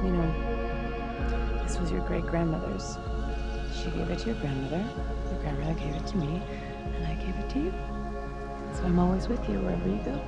You know, this was your great-grandmother's. She gave it to your grandmother, your grandmother gave it to me, and I gave it to you. So I'm always with you wherever you go.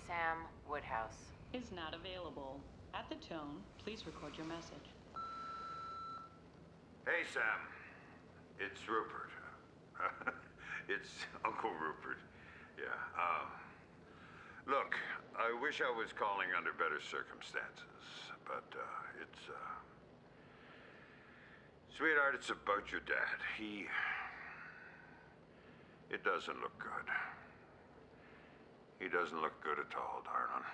Sam Woodhouse is not available. At the tone, please record your message. Hey, Sam. It's Rupert. It's Uncle Rupert. Yeah, look, I wish I was calling under better circumstances, but, Sweetheart, it's about your dad. It doesn't look good. He doesn't look good at all, darling.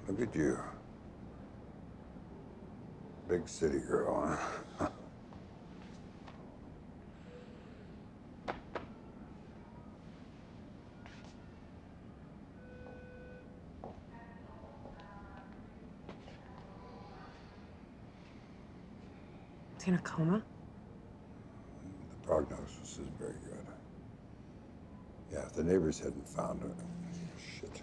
Look at you. Big city girl, huh? Is he in a coma? The prognosis is very good. Yeah, if the neighbors hadn't found it. Shit.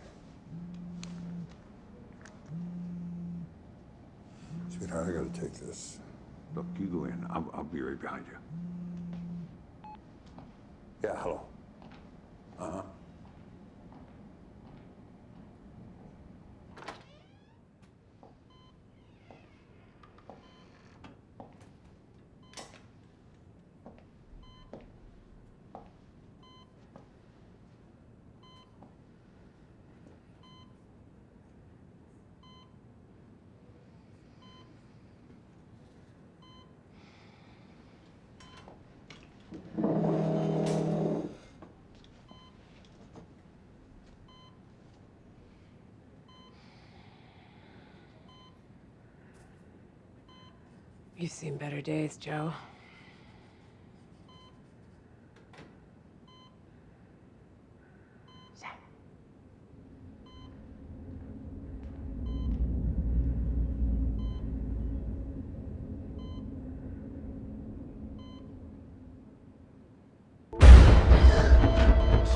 Sweetheart, I gotta take this. Look, you go in. I'll be right behind you. Yeah, hello. Uh-huh. You've seen better days, Joe.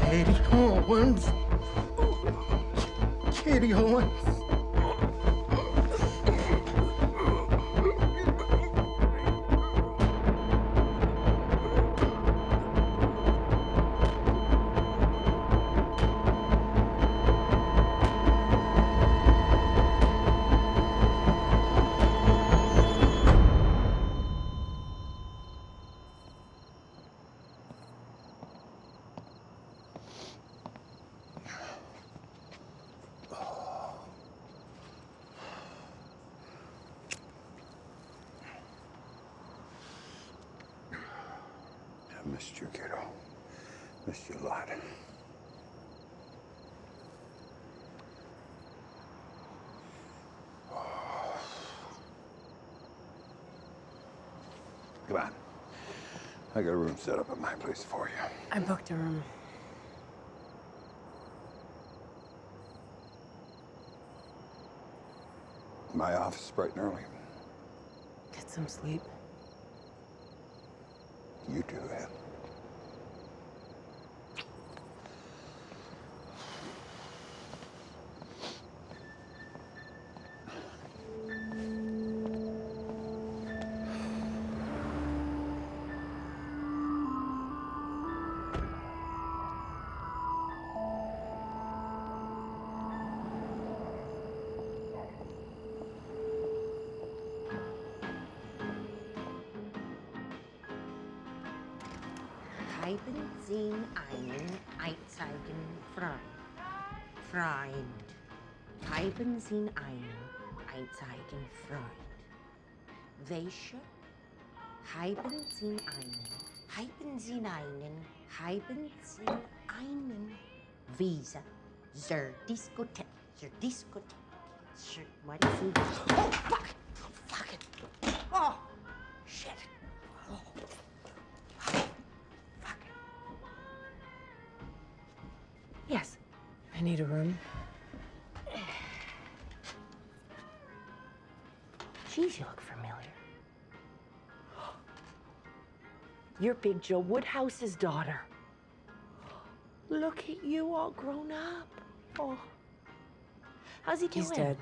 Katie Owens. Katie Owens. I missed you, kiddo. Missed you a lot. Come on. I got a room set up at my place for you. I booked a room. My office is bright and early. Get some sleep. You too, Ed. Ich bin einen einzigen Freund. Haben Sie einen einzigen Freund? Welche? Haben Sie einen Visa zur Diskothek? What is it? Oh, fuck! Fuck it! Oh, shit! Oh. Yes. I need a room. Geez, you look familiar. You're Big Joe Woodhouse's daughter. Look at you all grown up. Oh. How's he doing? He's dead.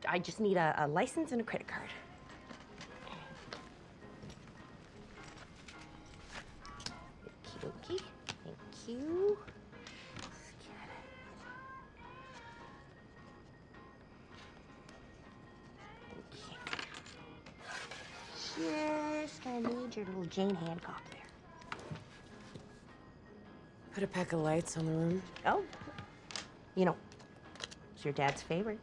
I just need a license and a credit card. Okie dokie. Thank you. Just gonna need your little Jane Hancock there. Put a pack of lights on the room. Oh, you know, it's your dad's favorites.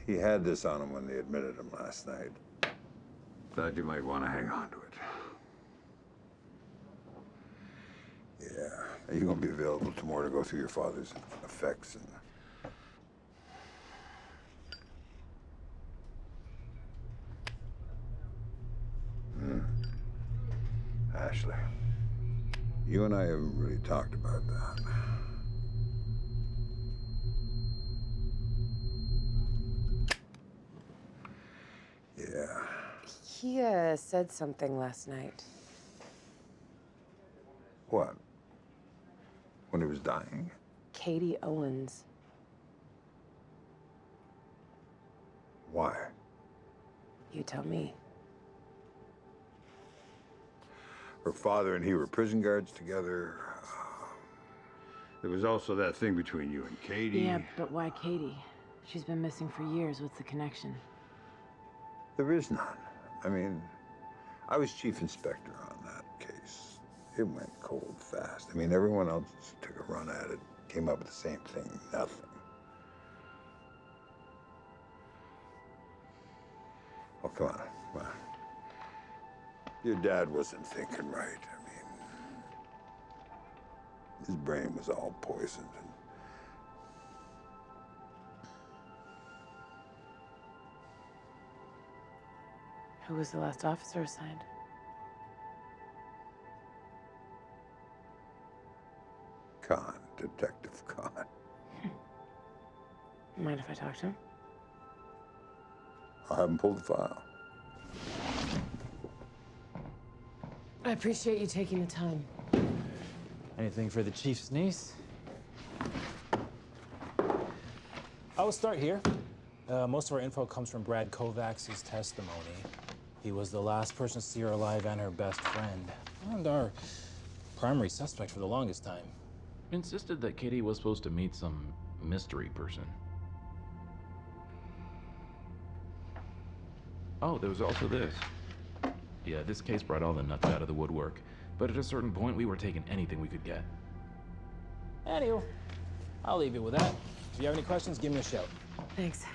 He had this on him when they admitted him last night. Thought you might want to hang on to it. Yeah. Are you going to be available tomorrow to go through your father's effects and... Ashley, you and I haven't really talked about that. Yeah. He said something last night. What? When he was dying? Katie Owens. Why? You tell me. Her father and he were prison guards together. There was also that thing between you and Katie. Yeah, but why Katie? She's been missing for years. What's the connection? There is none. I mean, I was chief inspector on that case. It went cold fast. I mean, everyone else took a run at it, came up with the same thing, nothing. Oh, come on, come on. Your dad wasn't thinking right. I mean, his brain was all poisoned. Who was the last officer assigned? Khan, Detective Khan. Mind if I talk to him? I'll have him pull the file. I appreciate you taking the time. Anything for the chief's niece? I will start here. Most of our info comes from Brad Kovacs' testimony. He was the last person to see her alive and her best friend, and our primary suspect for the longest time. Insisted that Katie was supposed to meet some mystery person. Oh, there was also this. Yeah, this case brought all the nuts out of the woodwork, but at a certain point, we were taking anything we could get. Anywho, I'll leave you with that. If you have any questions, give me a shout. Thanks.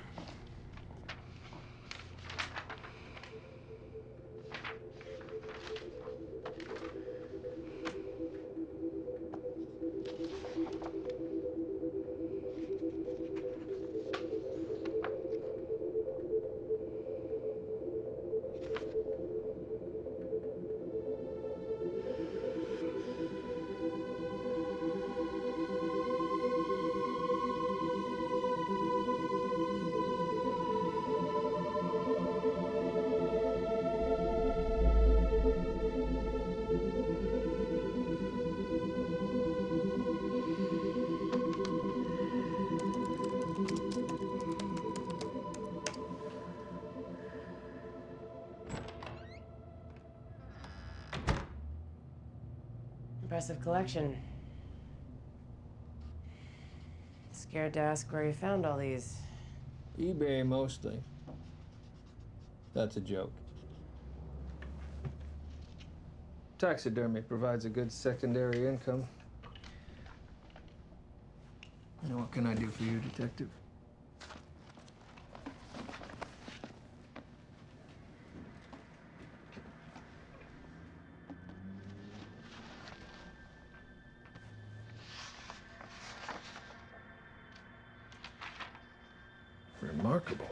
Impressive collection. Scared to ask where you found all these. eBay mostly. That's a joke. Taxidermy provides a good secondary income. What can I do for you, Detective? Remarkable.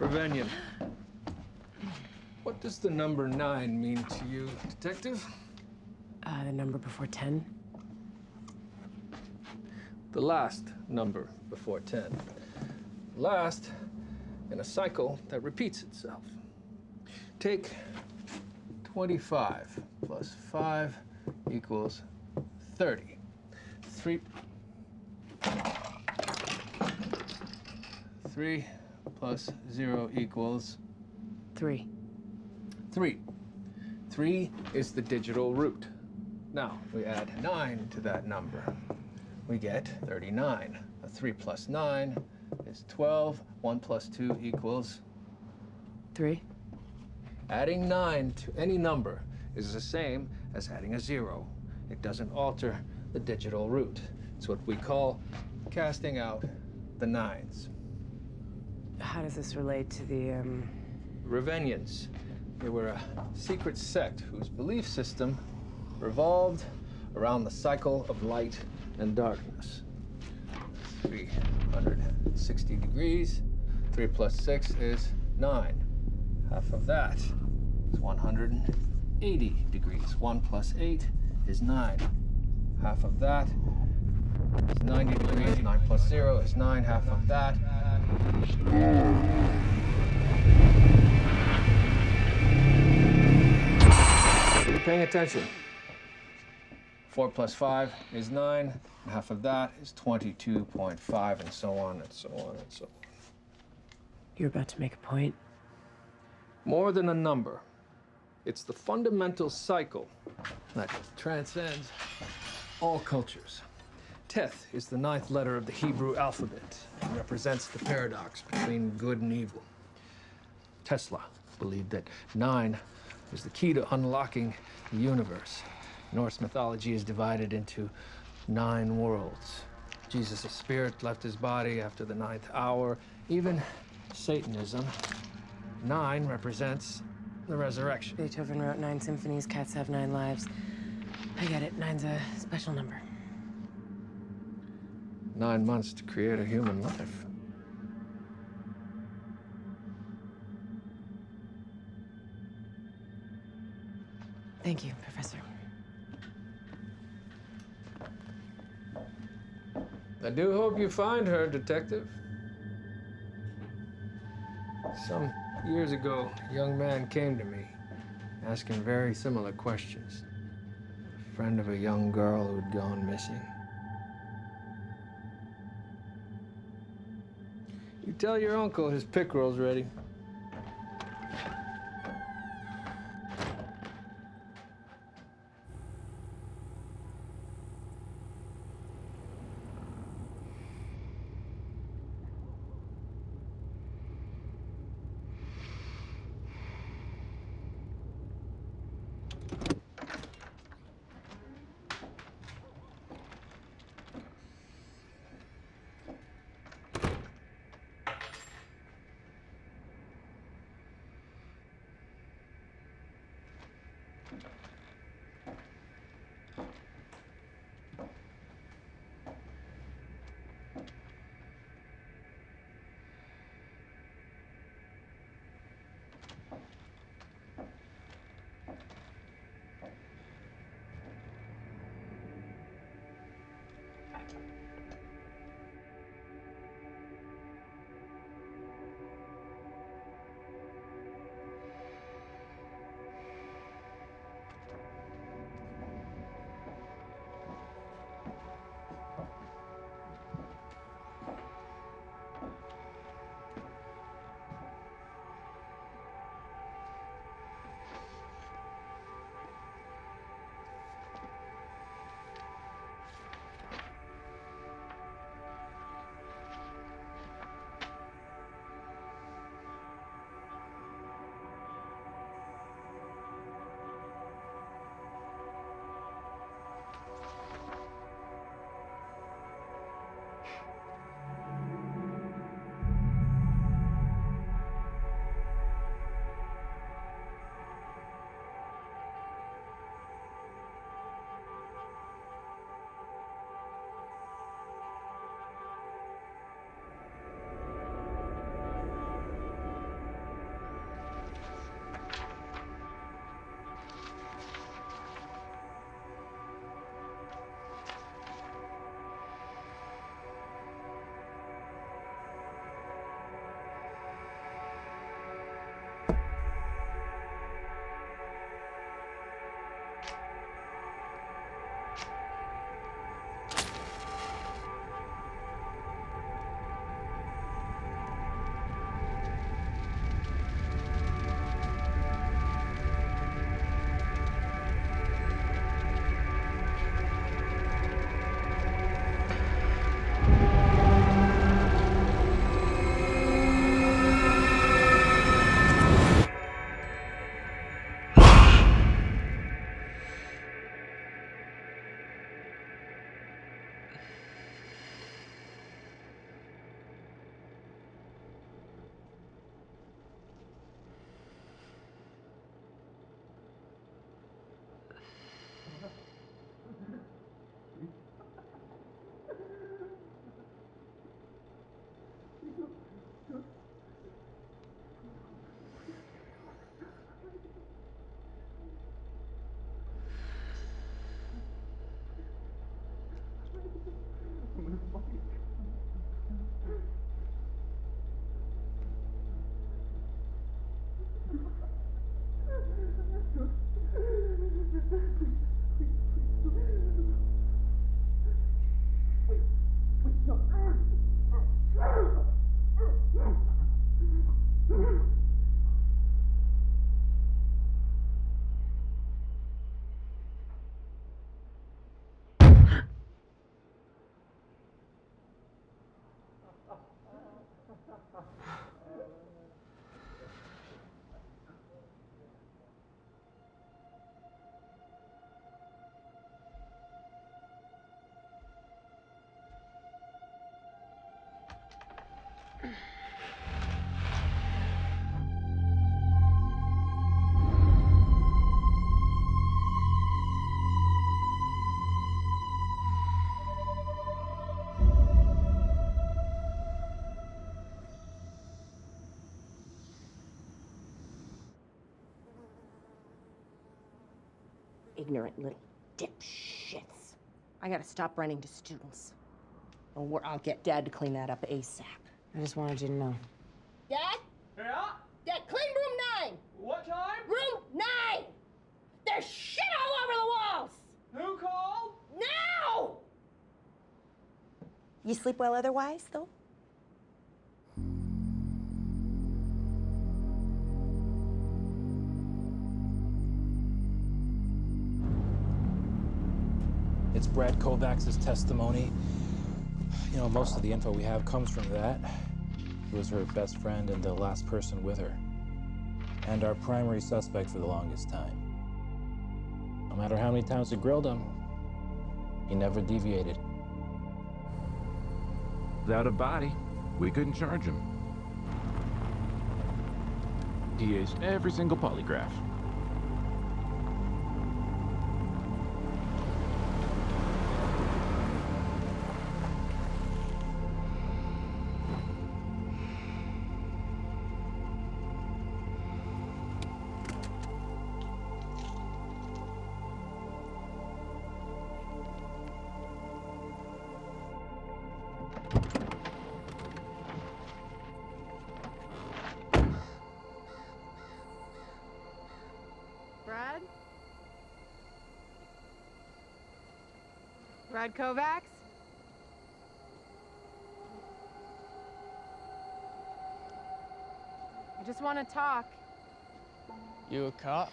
Ravenian. What does the number 9 mean to you, Detective? The number before 10? The last number before 10. Last in a cycle that repeats itself. Take 25 plus 5 equals 30. 3 plus 0 equals 3. 3. 3 is the digital root. Now, we add 9 to that number. We get 39. A 3 plus 9 is 12. 1 plus 2 equals 3. Adding 9 to any number is the same as adding a 0. It doesn't alter the digital root. It's what we call casting out the 9s. How does this relate to the, Ravenians. They were a secret sect whose belief system revolved around the cycle of light and darkness. 360 degrees. 3 plus 6 is 9. Half of that is 180 degrees. 1 plus 8 is 9. Half of that is 90 degrees. 9 plus 0 is 9. Half of that. Are you paying attention? 4 plus 5 is 9. And half of that is 22.5, and so on and so on and so on. You're about to make a point? More than a number. It's the fundamental cycle that transcends all cultures. Teth is the 9th letter of the Hebrew alphabet and represents the paradox between good and evil. Tesla believed that 9 is the key to unlocking the universe. Norse mythology is divided into 9 worlds. Jesus' spirit left his body after the 9th hour. Even Satanism, 9 represents the resurrection. Beethoven wrote 9 symphonies, cats have 9 lives. I get it, 9's a special number. 9 months to create a human life. Thank you, Professor. I do hope you find her, Detective. Some years ago, a young man came to me, asking very similar questions. A friend of a young girl who'd gone missing. You tell your uncle his pick roll's ready. Ignorant little dipshits. I gotta stop running to students. Or I'll get Dad to clean that up ASAP. I just wanted you to know. Dad? Yeah? Dad, clean room 9! What time? Room 9! There's shit all over the walls! Who called? Now! You sleep well otherwise, though? It's Brad Kovacs's testimony. You know, most of the info we have comes from that. He was her best friend and the last person with her. And our primary suspect for the longest time. No matter how many times we grilled him, he never deviated. Without a body, we couldn't charge him. He aced every single polygraph. Brad Kovacs? I just want to talk. You a cop?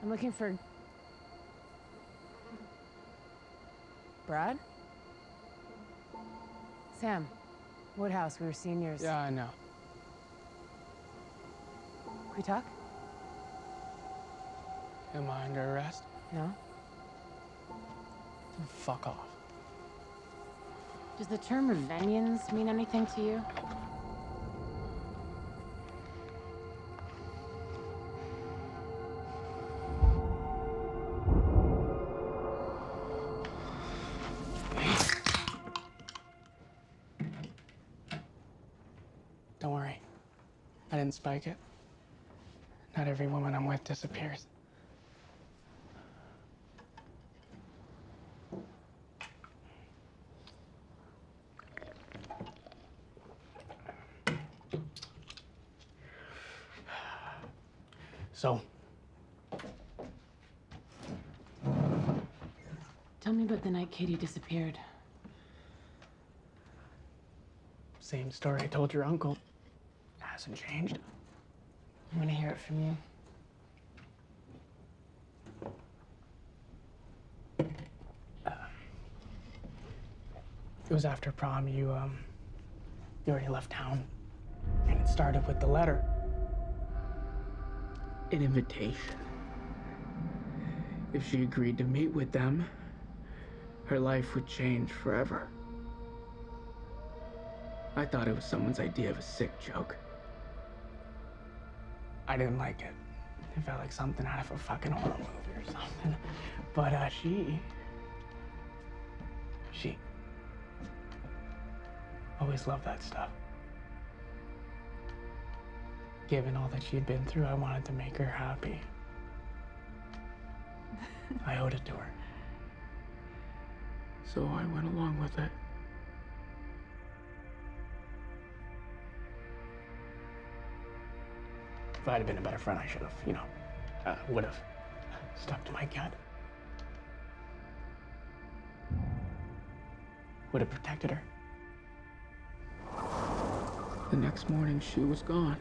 I'm looking for... Brad? Sam. Woodhouse, we were seniors. Yeah, I know. Can we talk? Am I under arrest? No? Fuck off. Does the term Revenians mean anything to you? Don't worry. I didn't spike it. Not every woman I'm with disappears. So, Tell me about the night Katie disappeared. same story I told your uncle. Hasn't changed. I want to hear it from you. It was after prom. You already left town. And it started with the letter. An invitation. If she agreed to meet with them, her life would change forever. I thought it was someone's idea of a sick joke. I didn't like it. It felt like something out of a fucking horror movie or something. But she always loved that stuff. Given all that she'd been through, I wanted to make her happy. I owed it to her. So I went along with it. If I'd have been a better friend, I should have, would have stuck to my gut. Would have protected her. The next morning, she was gone.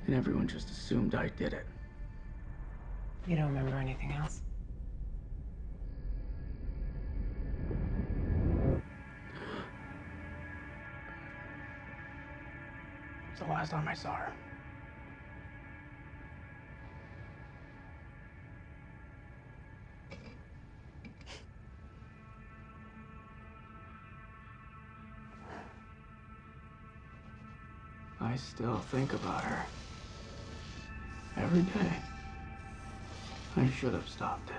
And everyone just assumed I did it. You don't remember anything else? It's the last time I saw her. I still think about her. Every day. I should have stopped it.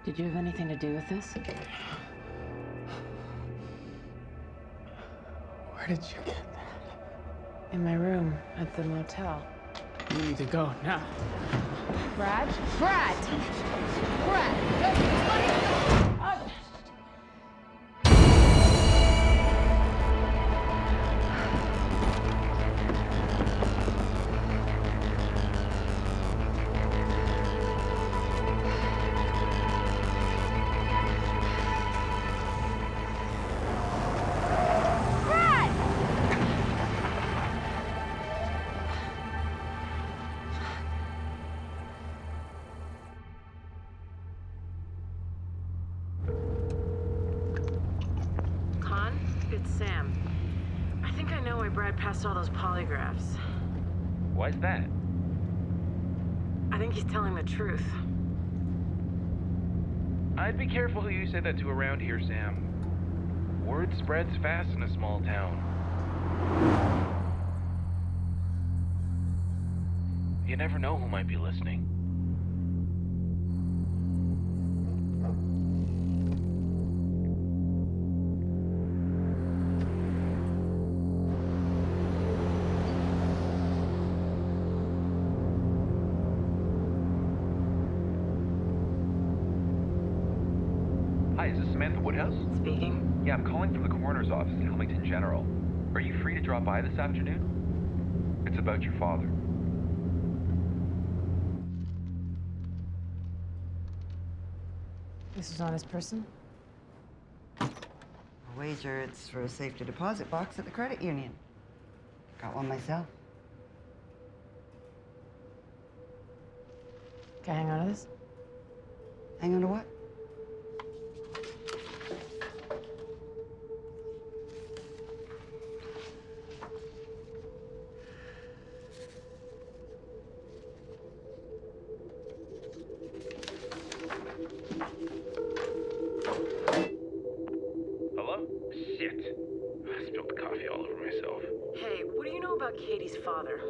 Did you have anything to do with this? Where did you get that? In my room at the motel. You need to go now. Brad? Brad! Brad! It's Sam. I think I know why Brad passed all those polygraphs. Why's that? I think he's telling the truth. I'd be careful who you say that to around here, Sam. Word spreads fast in a small town. You never know who might be listening. Hi, is this Samantha Woodhouse? Speaking. Yeah, I'm calling from the coroner's office in Hellmington General. Are you free to drop by this afternoon? It's about your father. This is on his person? A wager it's for a safety deposit box at the credit union. Got one myself. Can I hang on to this? Hang on to what? Hello? Shit. I spilled coffee all over myself. Hey, what do you know about Katie's father?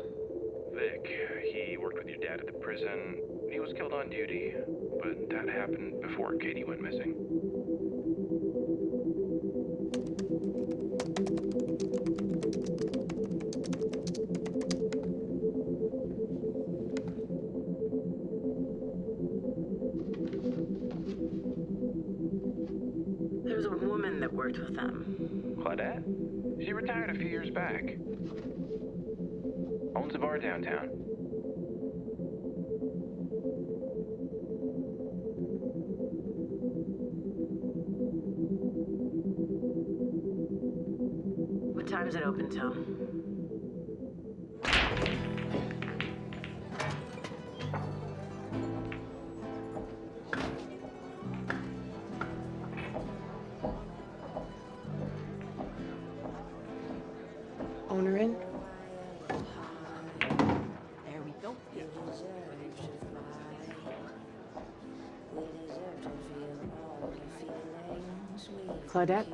Vic, he worked with your dad at the prison. He was killed on duty, but that happened before Katie went missing. There was a woman that worked with them. Claudette? She retired a few years back. Owns a bar downtown. What time's it open till? Owner in? There we go. Claudette?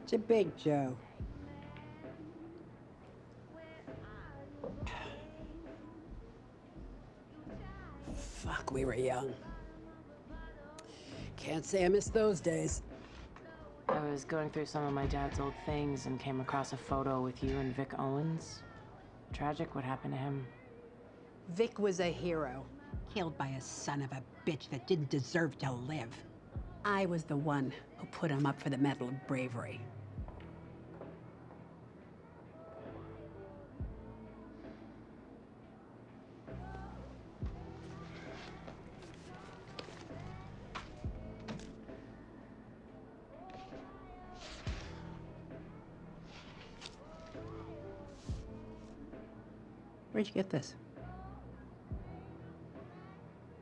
To Big Joe. Fuck, we were young. Can't say I miss those days. I was going through some of my dad's old things and came across a photo with you and Vic Owens. Tragic what happened to him. Vic was a hero, killed by a son of a bitch that didn't deserve to live. I was the one who put him up for the Medal of Bravery. Where'd you get this?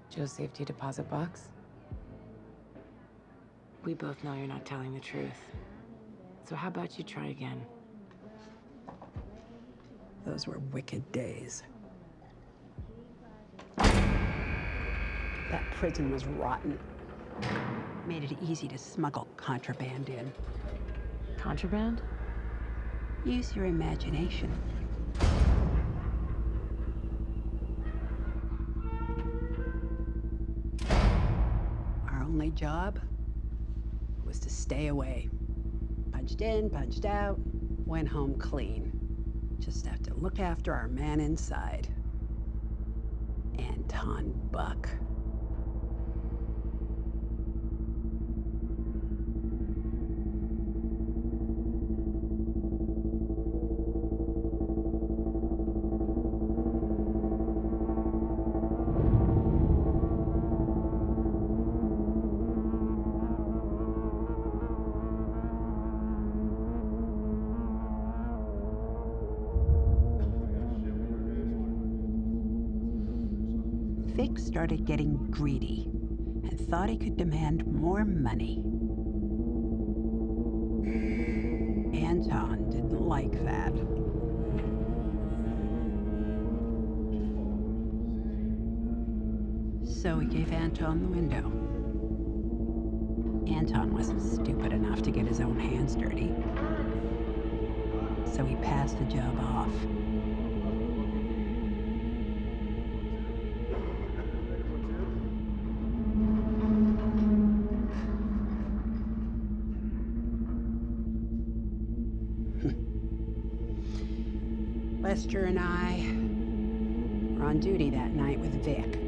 Joe's safety deposit box. We both know you're not telling the truth. So how about you try again? Those were wicked days. That prison was rotten. Made it easy to smuggle contraband in. Contraband? Use your imagination. Our only job was to stay away. Punched in, punched out, went home clean. Just have to look after our man inside. Anton Buck. Vic started getting greedy and thought he could demand more money. Anton didn't like that. So he gave Anton the window. Anton wasn't stupid enough to get his own hands dirty. So he passed the job off. Lester and I were on duty that night with Vic.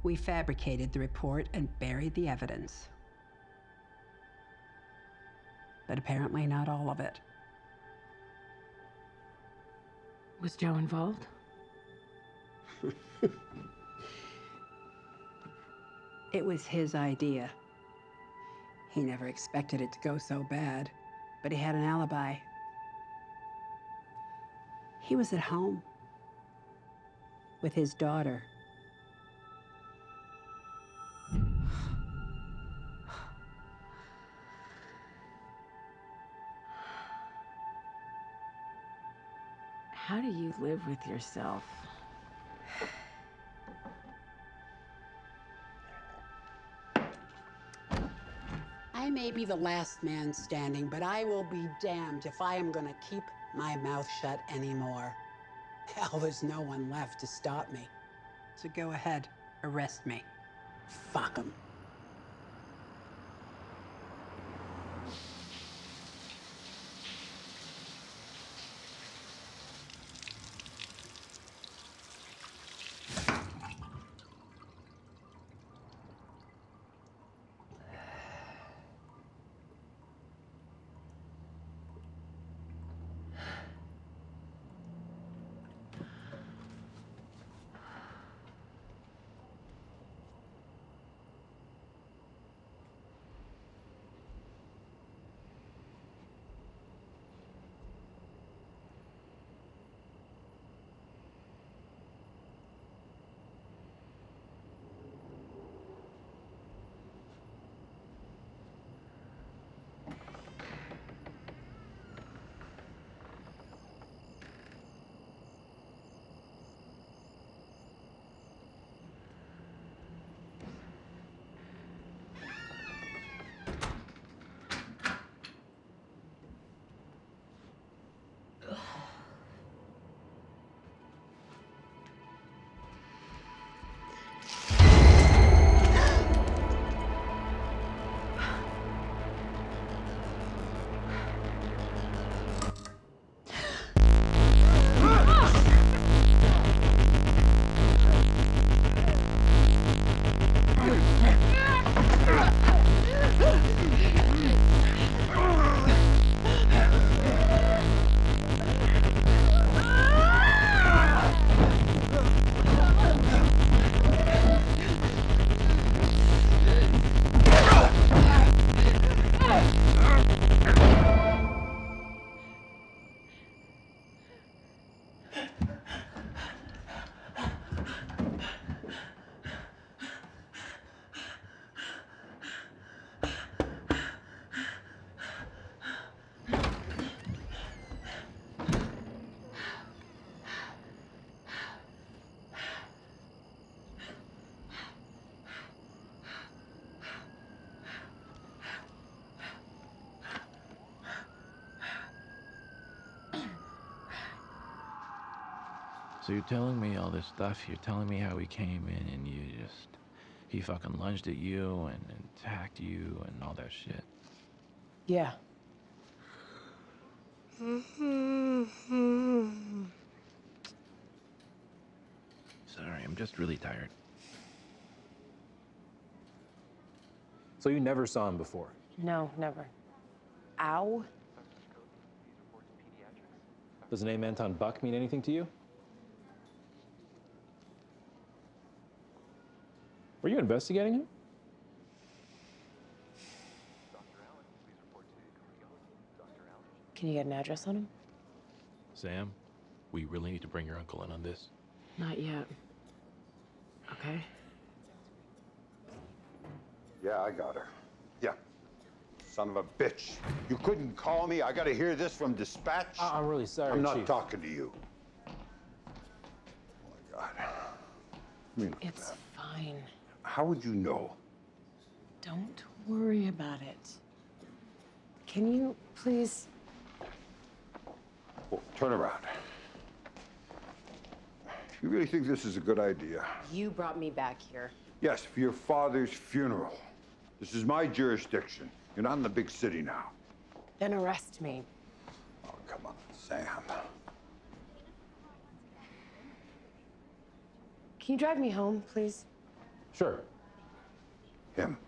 We fabricated the report and buried the evidence. But apparently not all of it. Was Joe involved? It was his idea. He never expected it to go so bad, but he had an alibi. He was at home with his daughter. How do you live with yourself? I may be the last man standing, but I will be damned if I am gonna keep my mouth shut anymore. Hell, there's no one left to stop me. So go ahead, arrest me. Fuck 'em. So you're telling me all this stuff, you're telling me how he came in and he fucking lunged at you and attacked you and all that shit. Yeah. Sorry, I'm just really tired. So you never saw him before? No, never. Ow. Does the name Anton Buck mean anything to you? Were you investigating him? Can you get an address on him? Sam, we really need to bring your uncle in on this. Not yet. Okay. Yeah, I got her. Yeah. Son of a bitch. You couldn't call me? I gotta hear this from dispatch? I'm really sorry, I'm not Chief. talking to you. Oh, my God. It's fine. How would you know? Don't worry about it. Can you please... Oh, turn around. You really think this is a good idea? You brought me back here. Yes, for your father's funeral. This is my jurisdiction. You're not in the big city now. Then arrest me. Oh, come on, Sam. Can you drive me home, please? Sure. Him.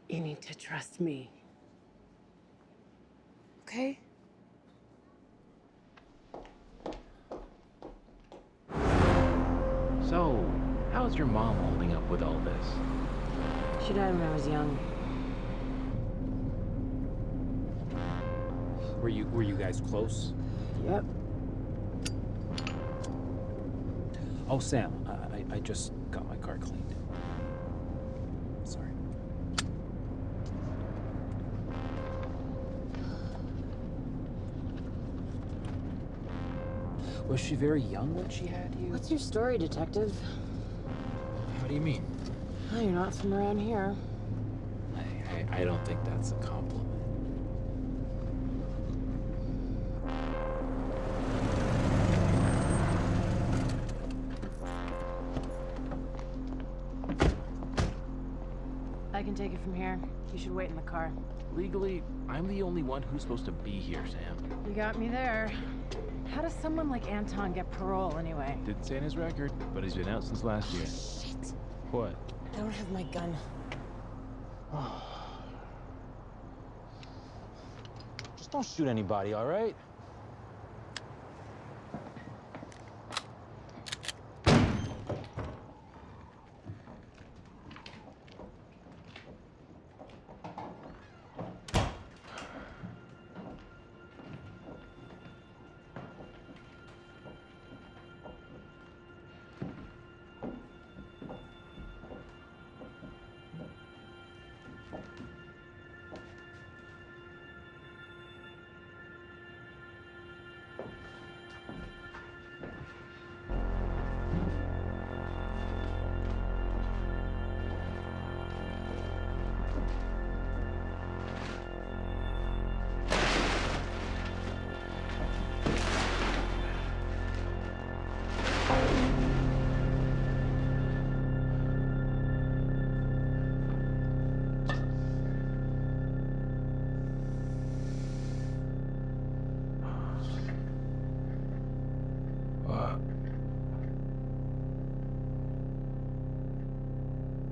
You need to trust me. Okay? So, how's your mom holding up with all this? She died when I was young. Were you guys close? Yep. Oh, Sam, I just got my car cleaned. Sorry. Was she very young when she had you? What's your story, detective? How do you mean? Oh, you're not from around here. I don't think that's a compliment. I can take it from here. You should wait in the car. Legally, I'm the only one who's supposed to be here, Sam. You got me there. How does someone like Anton get parole anyway? Didn't say in his record, but he's been out since last year. Shit. What? I don't have my gun. Just don't shoot anybody, all right?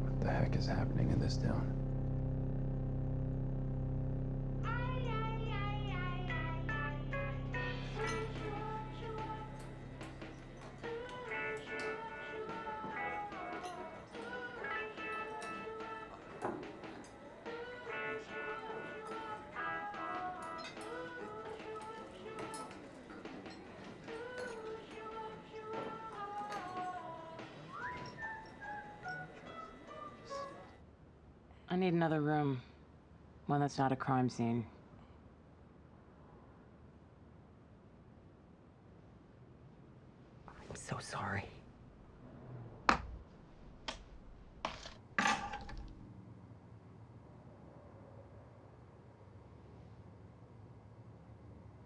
What the heck is happening in this town? I need another room. One that's not a crime scene. I'm so sorry.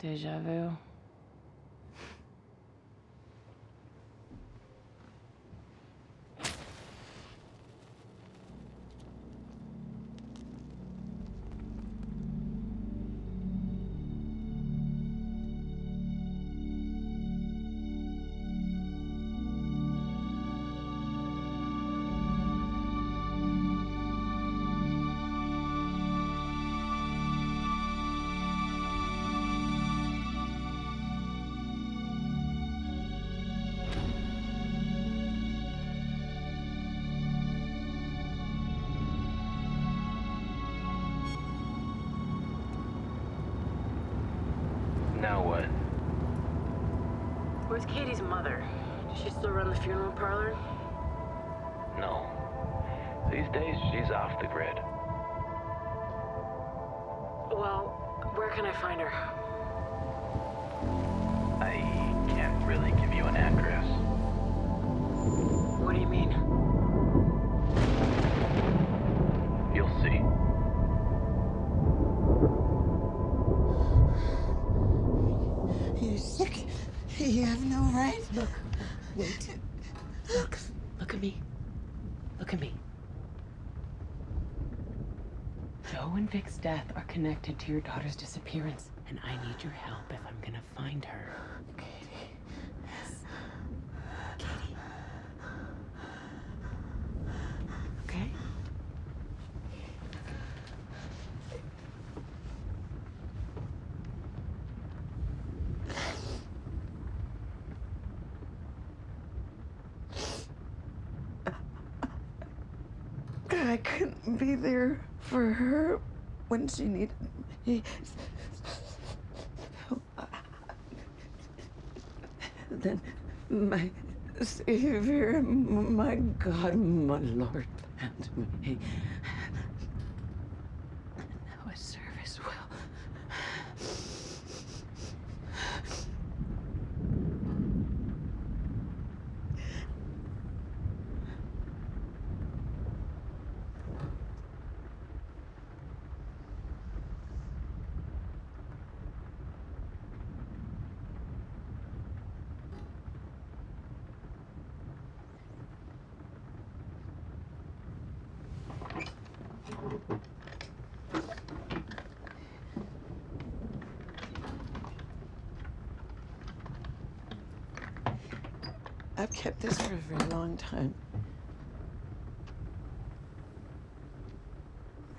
Deja vu. Now what? Where's Katie's mother? Does she still run the funeral parlor? No. These days, she's off the grid. Well, where can I find her? I can't really give you an address. What do you mean? You'll see. You're sick. You have no right. Look, wait. Look at me. Look at me. Joe and Vic's death are connected to your daughter's disappearance, and I need your help if I'm gonna find her. Katie. Yes. Katie. Okay? I couldn't be there for her when she needed me. Then my Savior, my God, my Lord, found me. Now I serve His will. I've kept this for a very long time.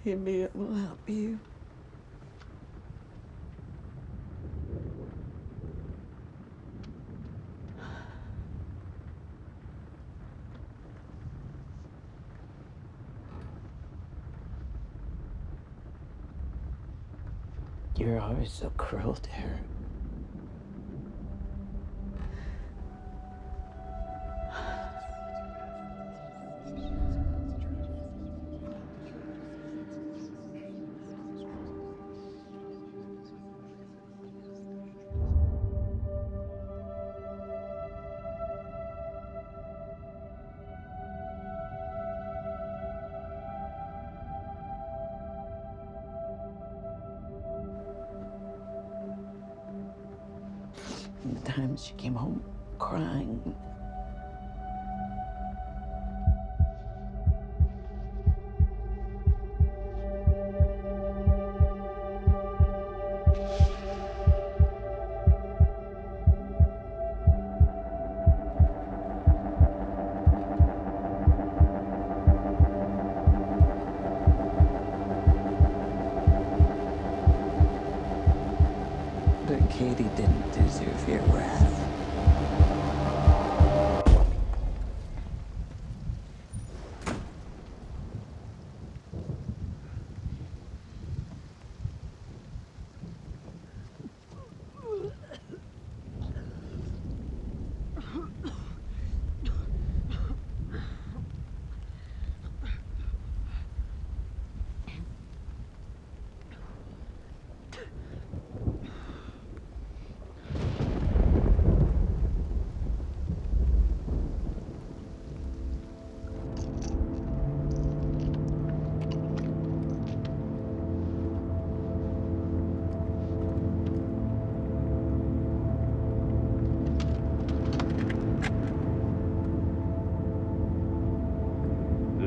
Maybe it will help you. You're always so cruel to her. And the times she came home crying. But Katie didn't deserve your wrath.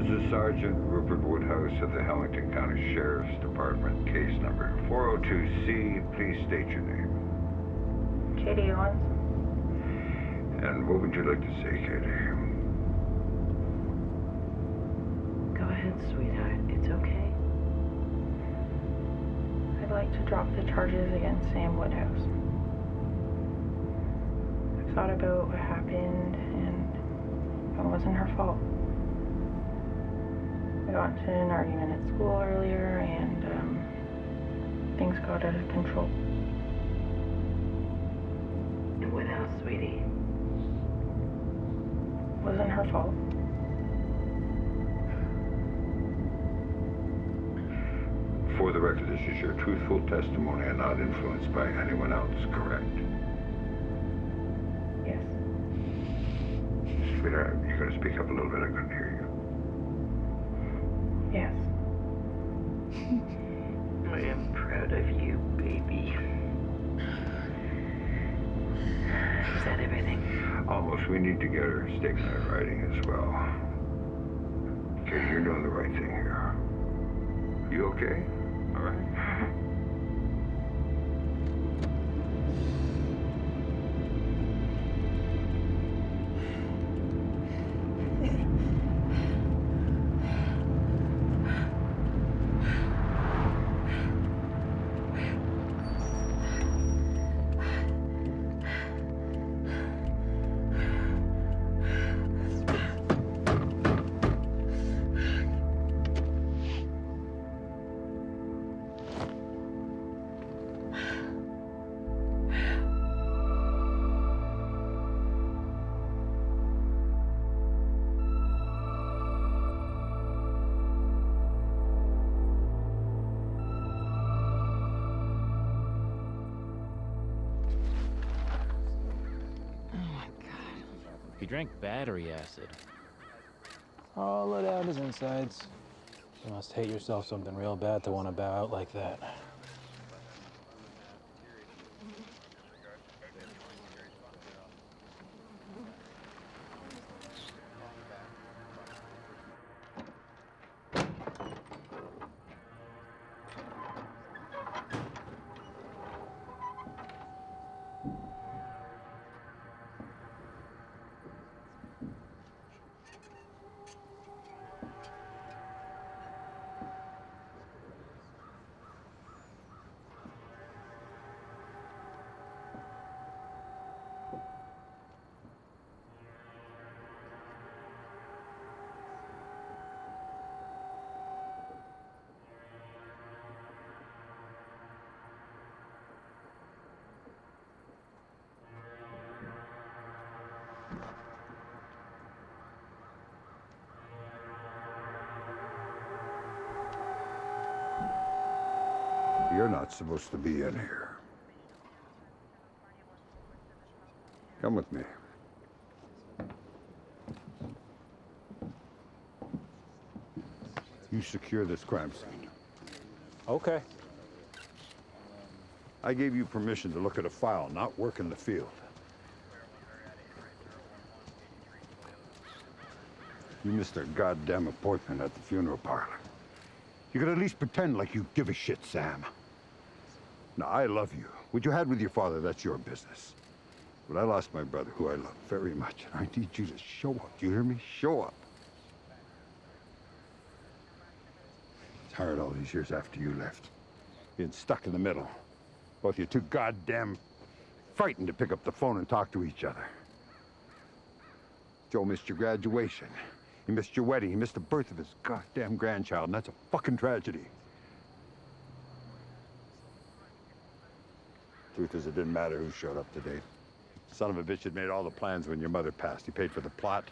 is Sergeant Rupert Woodhouse of the Hellmington County Sheriff's Department. Case number 402C. Please state your name. Katie Owens. And what would you like to say, Katie? Go ahead, sweetheart. It's okay. I'd like to drop the charges against Sam Woodhouse. I've thought about what happened, and it wasn't her fault. We got into an argument at school earlier, and things got out of control. Woodhouse, sweetie. Wasn't her fault. For the record, this is your truthful testimony and not influenced by anyone else, correct? Yes. Sweetheart, you gotta speak up a little bit. I couldn't hear you. Yes. I am proud of you, baby. Is that everything? Almost. We need to get her statement in writing as well. Katie, you're doing the right thing here. You okay? All right? He drank battery acid. All it out his insides. You must hate yourself something real bad to want to bow out like that. You're not supposed to be in here. Come with me. You secure this crime scene. Okay. I gave you permission to look at a file, not work in the field. You missed a goddamn appointment at the funeral parlor. You could at least pretend like you give a shit, Sam. Now, I love you. What you had with your father, that's your business. But I lost my brother, who I love very much, and I need you to show up. Do you hear me? Show up. It's hard all these years after you left. Being stuck in the middle. Both you too goddamn frightened to pick up the phone and talk to each other. Joe missed your graduation. He missed your wedding. He missed the birth of his goddamn grandchild, and that's a fucking tragedy. Truth is, it didn't matter who showed up today. Son of a bitch had made all the plans when your mother passed. He paid for the plot.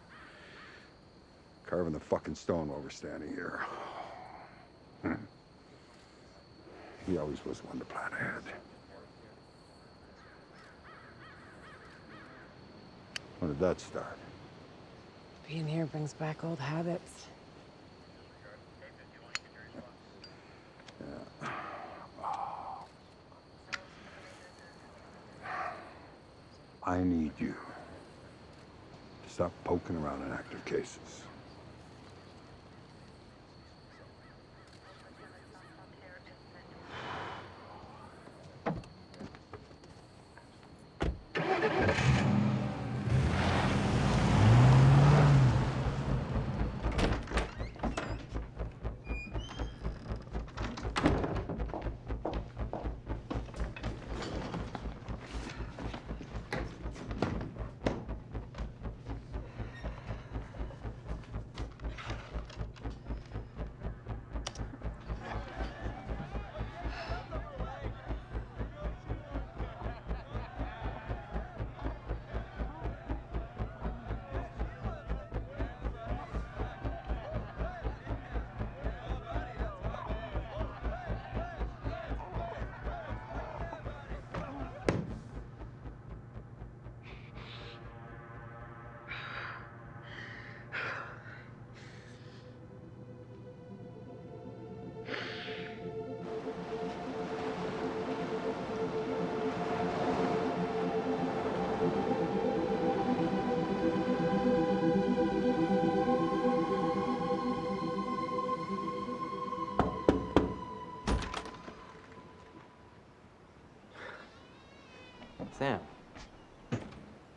Carving the fucking stone while we're standing here. He always was one to plan ahead. When did that start? Being here brings back old habits. Yeah. I need you to stop poking around in active cases.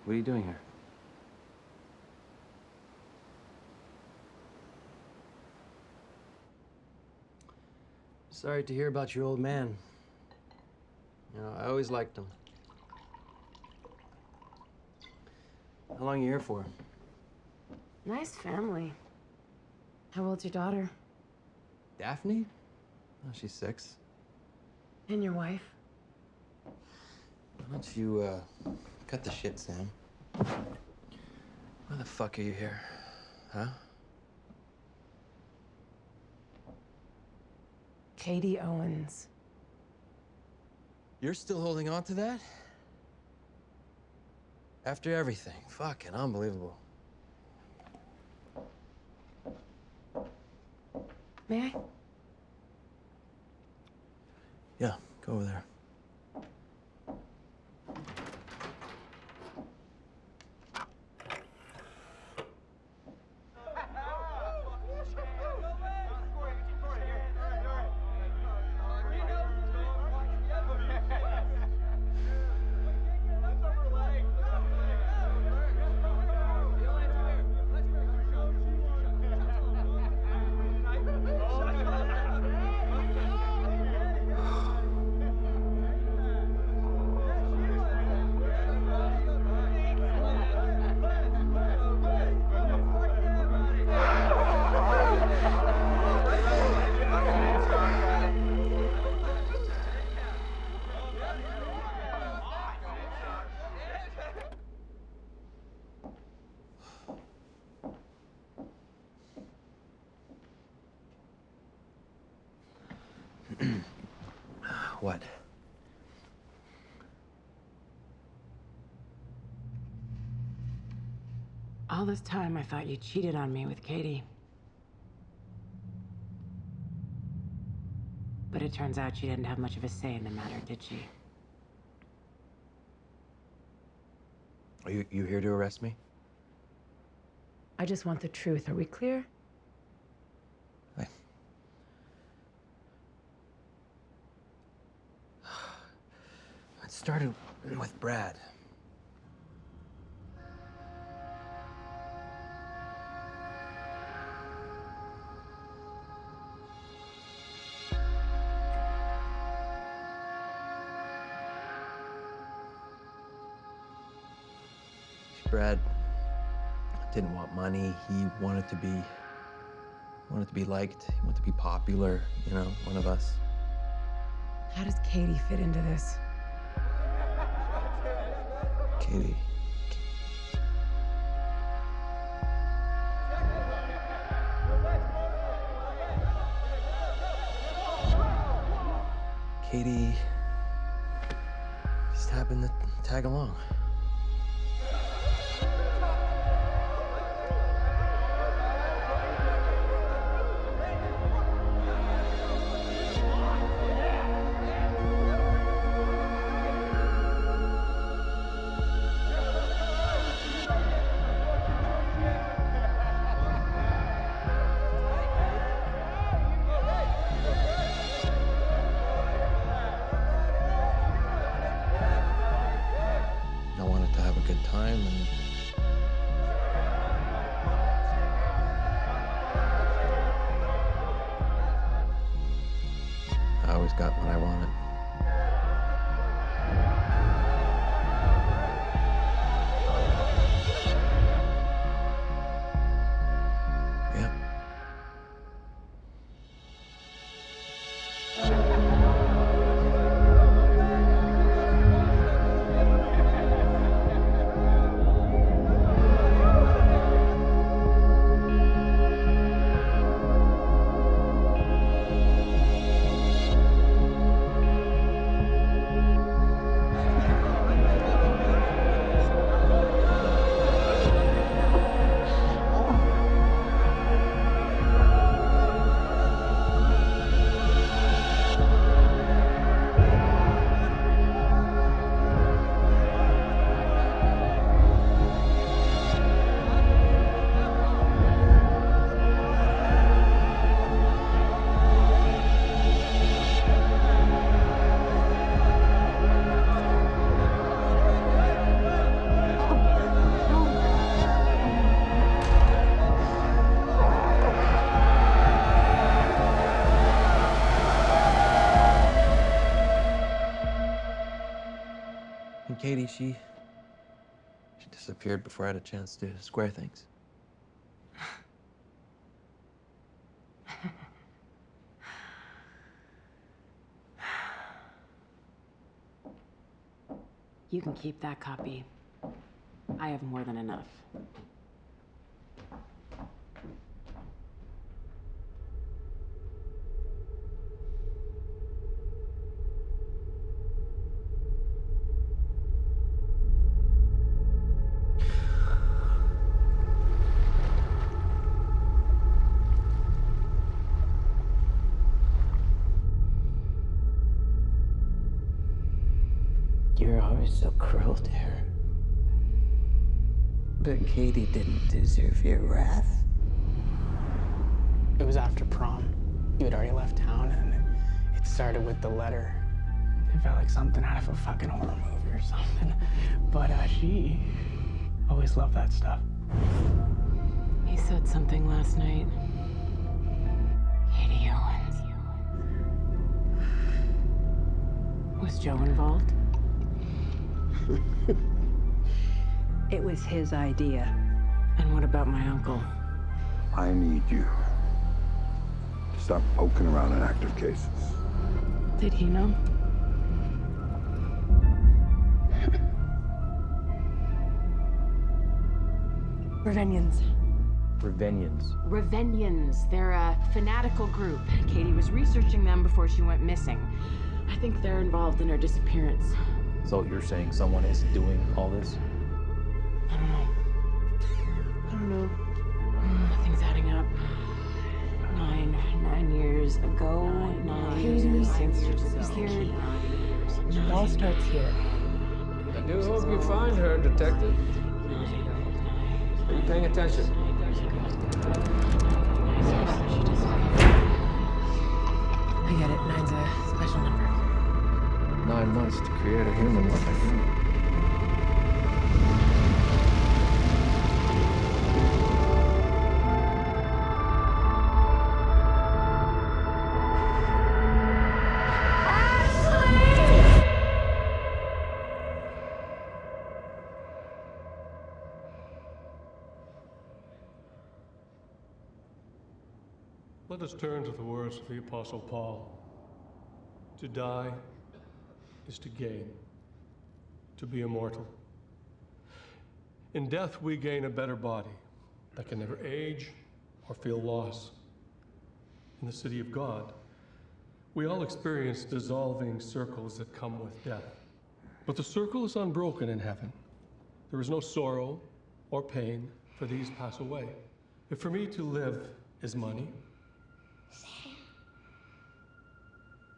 What are you doing here? Sorry to hear about your old man. You know, I always liked him. How long are you here for? Nice family. How old's your daughter? Daphne? Oh, she's 6. And your wife? Why don't you, cut the shit, Sam? Why the fuck are you here? Huh? Katie Owens. You're still holding on to that? After everything. Fucking unbelievable. May I? Yeah, go over there. What? All this time, I thought you cheated on me with Katie. But it turns out she didn't have much of a say in the matter, did she? Are you here to arrest me? I just want the truth. Are we clear? It started with Brad. Brad didn't want money. He wanted to be liked. He wanted to be popular, you know, one of us. How does Katie fit into this? Katie. Katie just happened to tag along. Got what I wanted. Yeah. Katie, she disappeared before I had a chance to square things. You can keep that copy. I have more than enough. You're always so cruel to her. But Katie didn't deserve your wrath. It was after prom. You had already left town, and it started with the letter. It felt like something out of a fucking horror movie or something. But she always loved that stuff. He said something last night. Katie Owens. Was Joe involved? It was his idea. And what about my uncle? I need you to stop poking around in active cases. Did he know? Revenians. Revenians. They're a fanatical group. Katie was researching them before she went missing. I think they're involved in her disappearance. So you're saying someone is doing all this? I don't know. Nothing's adding up. 9 years ago. 9 years since she disappeared. It all starts here. I do hope you find her, Detective. Are you paying attention? I get it. 9's a special number. 9 months to create a human life. Let us turn to the words of the Apostle Paul. To die is to gain, to be immortal. In death, we gain a better body that can never age or feel loss. In the city of God, we all experience dissolving circles that come with death. But the circle is unbroken in heaven. There is no sorrow or pain, for these pass away. If for me to live is money,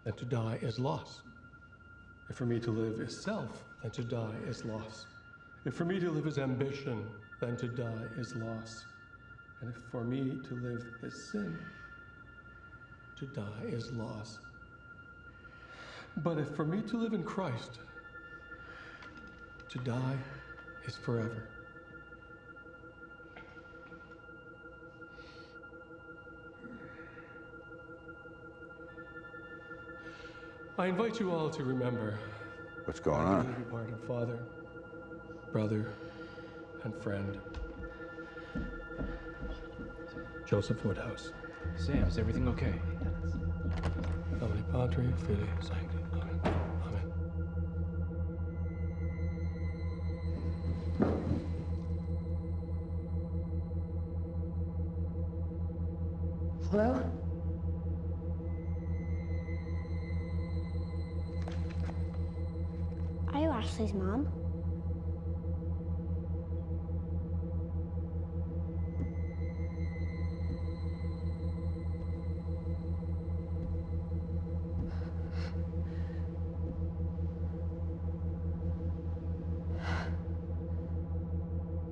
then to die is loss. If for me to live is self, then to die is loss. If for me to live is ambition, then to die is loss. And if for me to live is sin, to die is loss. But if for me to live in Christ, to die is forever. I invite you all to remember What's going on? dearly departed father, brother, and friend, Joseph Woodhouse. Sam, is everything okay? Domini Patri, Filii, Sancti. Amen. Amen. Hello? Are you Ashley's mom?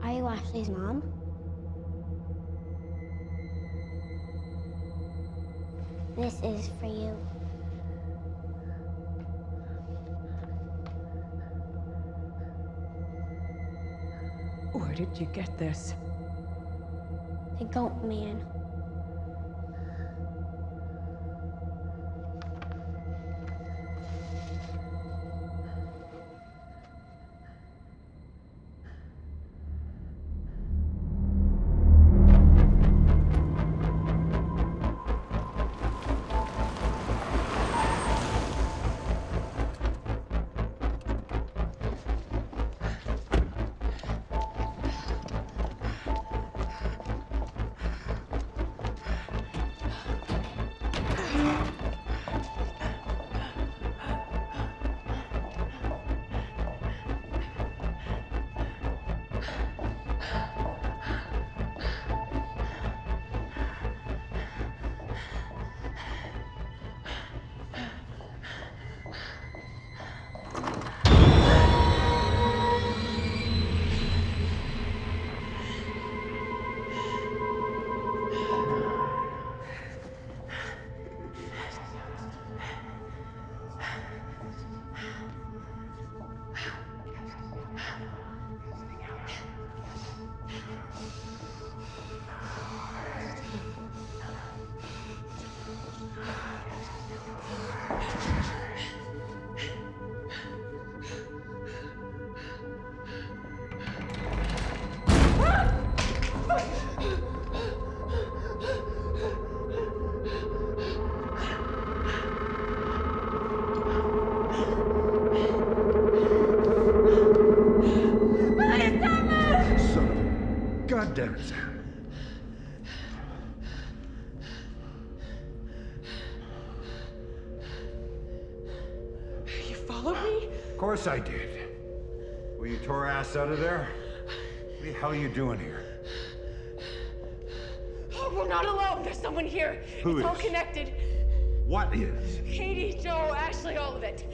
Are you Ashley's mom? This is for you. Where did you get this? The goat man. God damn it. You followed me? Of course I did. Well, you tore ass out of there? What the hell are you doing here? Oh, we're not alone. There's someone here. Who it's all is? connected. What is? Katie, Joe, Ashley, all of it.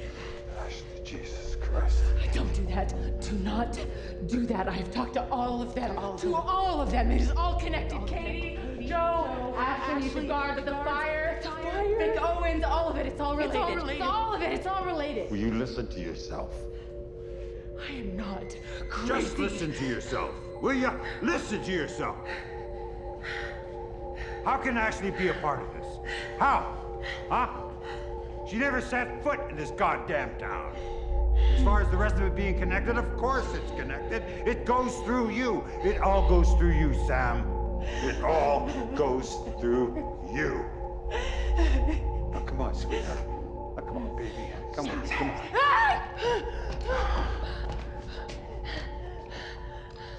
Ashley, Jesus Christ. Don't do that. Do not do that. I've talked to all of them. All of them. It is all connected. Katie, Joe, Ashley, the guards, the fire, Vic Owens, all of it. It's all related. It's all of it. It's all related. Will you listen to yourself? I am not crazy. Just listen to yourself. Will you? Listen to yourself. How can Ashley be a part of this? How? Huh? She never set foot in this goddamn town. As far as the rest of it being connected, of course it's connected. It goes through you. It all goes through you, Sam. It all goes through you. Now, come on, sweetheart. Now, come on, baby. Come on, come on.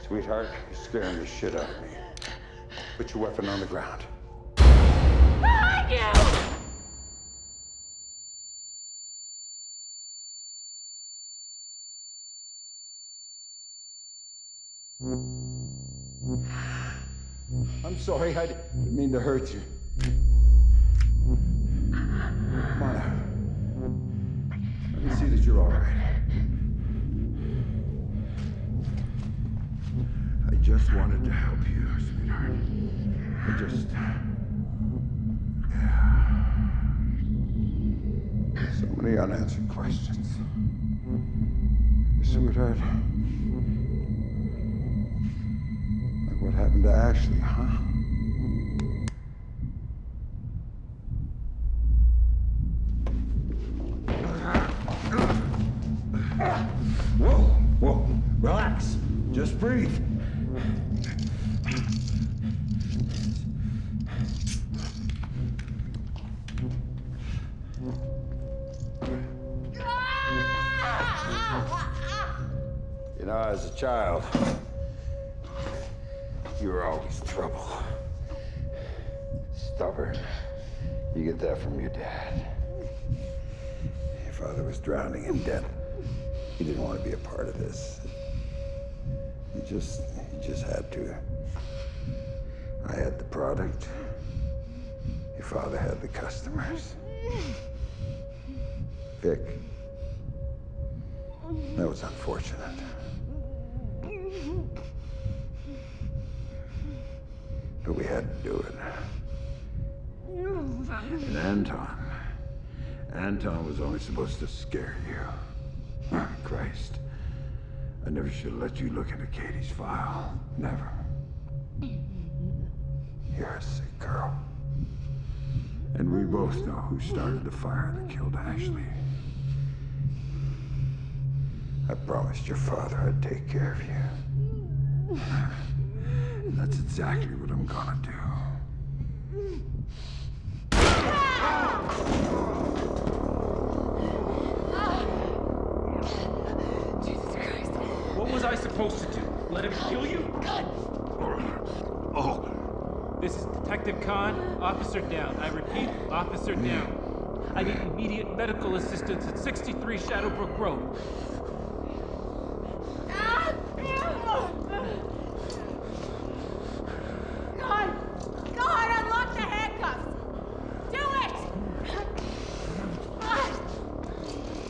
Sweetheart, you're scaring the shit out of me. Put your weapon on the ground. Behind you! I'm sorry, I didn't mean to hurt you. Come on out. Let me see that you're all right. I just wanted to help you, sweetheart. I just... Yeah. So many unanswered questions. Sweetheart. Like what happened to Ashley, huh? Whoa, whoa, relax. Just breathe. You know, as a child, you were always trouble. Stubborn. You get that from your dad. Your father was drowning in debt. He didn't want to be a part of this. He just had to. I had the product. Your father had the customers. Vic. That was unfortunate. But we had to do it. And Anton was only supposed to scare you. Oh, Christ. I never should have let you look into Katie's file. Never. You're a sick girl. And we both know who started the fire that killed Ashley. I promised your father I'd take care of you. And that's exactly what I'm gonna do. Jesus Christ. What was I supposed to do? Let him kill you? God. Oh. This is Detective Detective Khan, officer down. I repeat, officer down. I need immediate medical assistance at 63 Shadowbrook Road. God, unlock the handcuffs! Do it!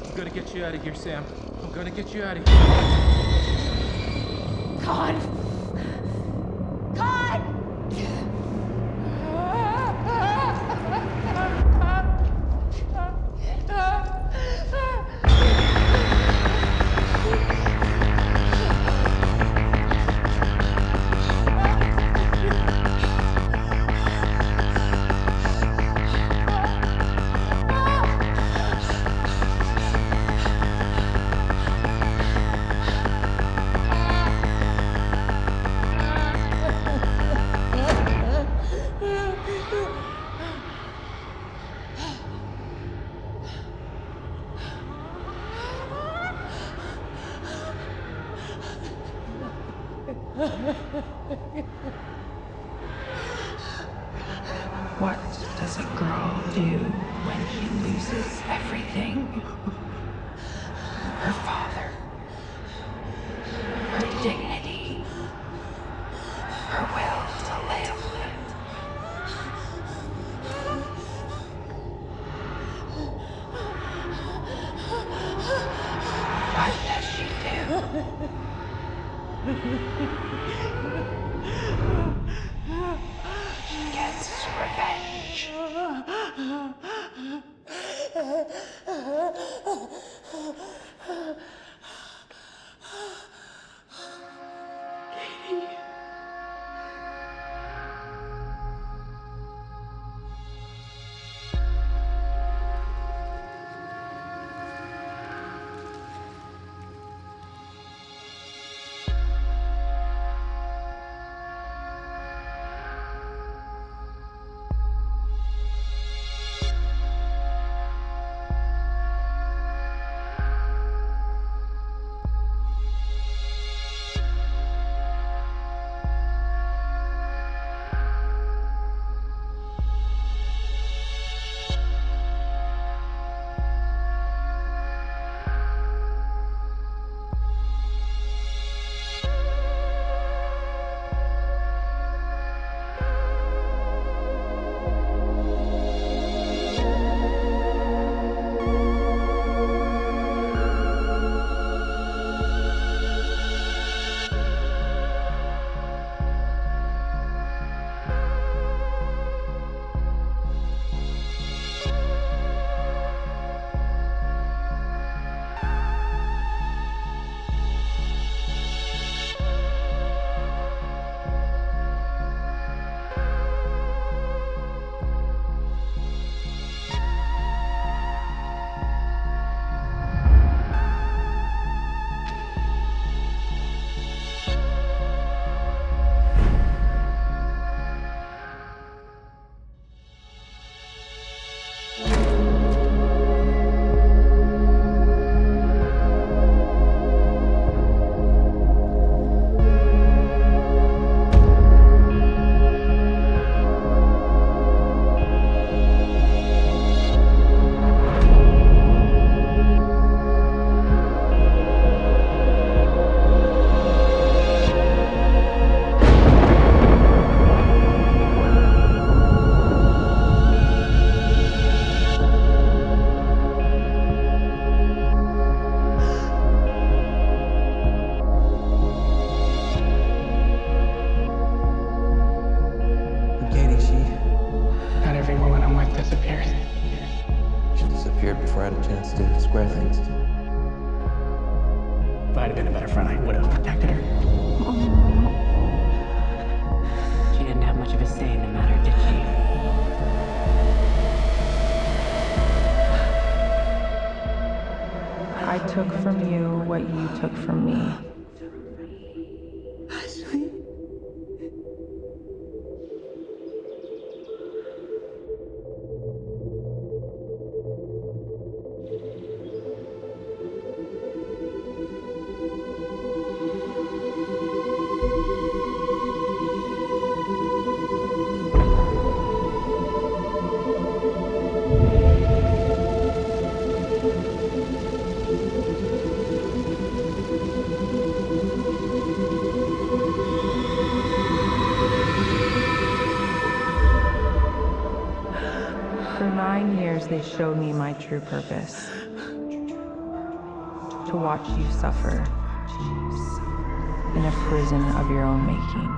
I'm gonna get you out of here, Sam. I'm gonna get you out of here. God! God! What does a girl do when she loses everything? Her father, her dignity, her will to live. What does she do? She gets revenge. Katie. If I'd have been a better friend, I would have protected her. She didn't have much of a say in the matter, did she? I took from you what you took from me. Ashley. For 9 years, they showed me my true purpose. To watch you suffer in a prison of your own making.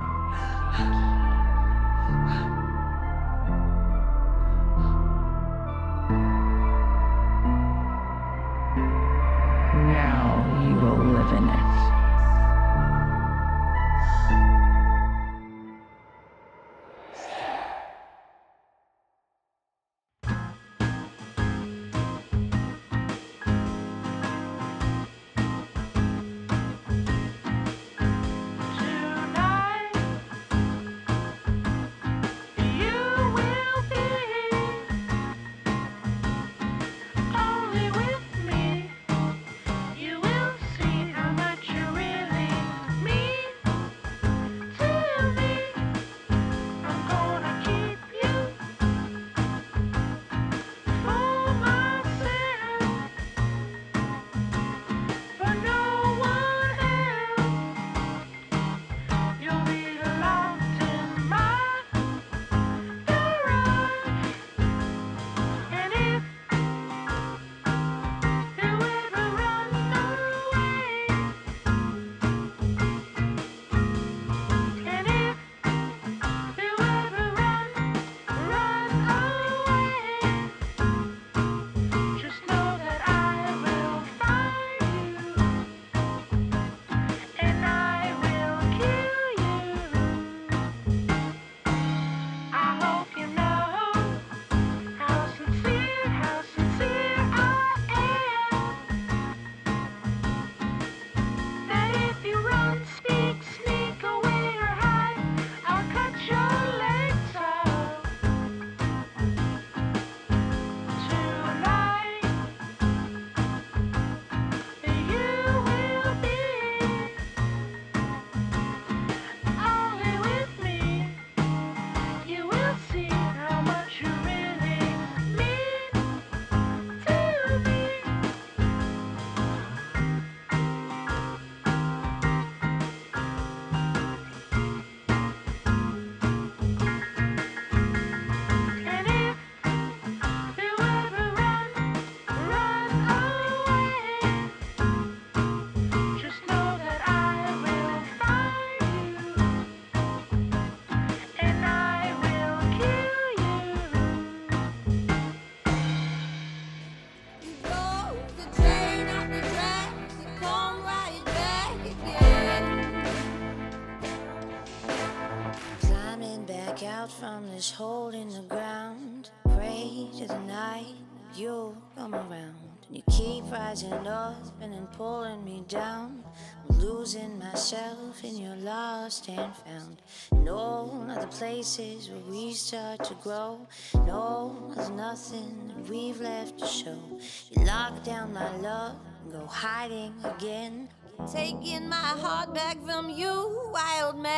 Now you will live in it. From this hole in the ground, pray to the night you'll come around. And you keep rising up and then pulling me down. I'm losing myself in your lost and found. No other places where we start to grow. No, there's nothing that we've left to show. You lock down my love and go hiding again. Taking my heart back from you, wild man.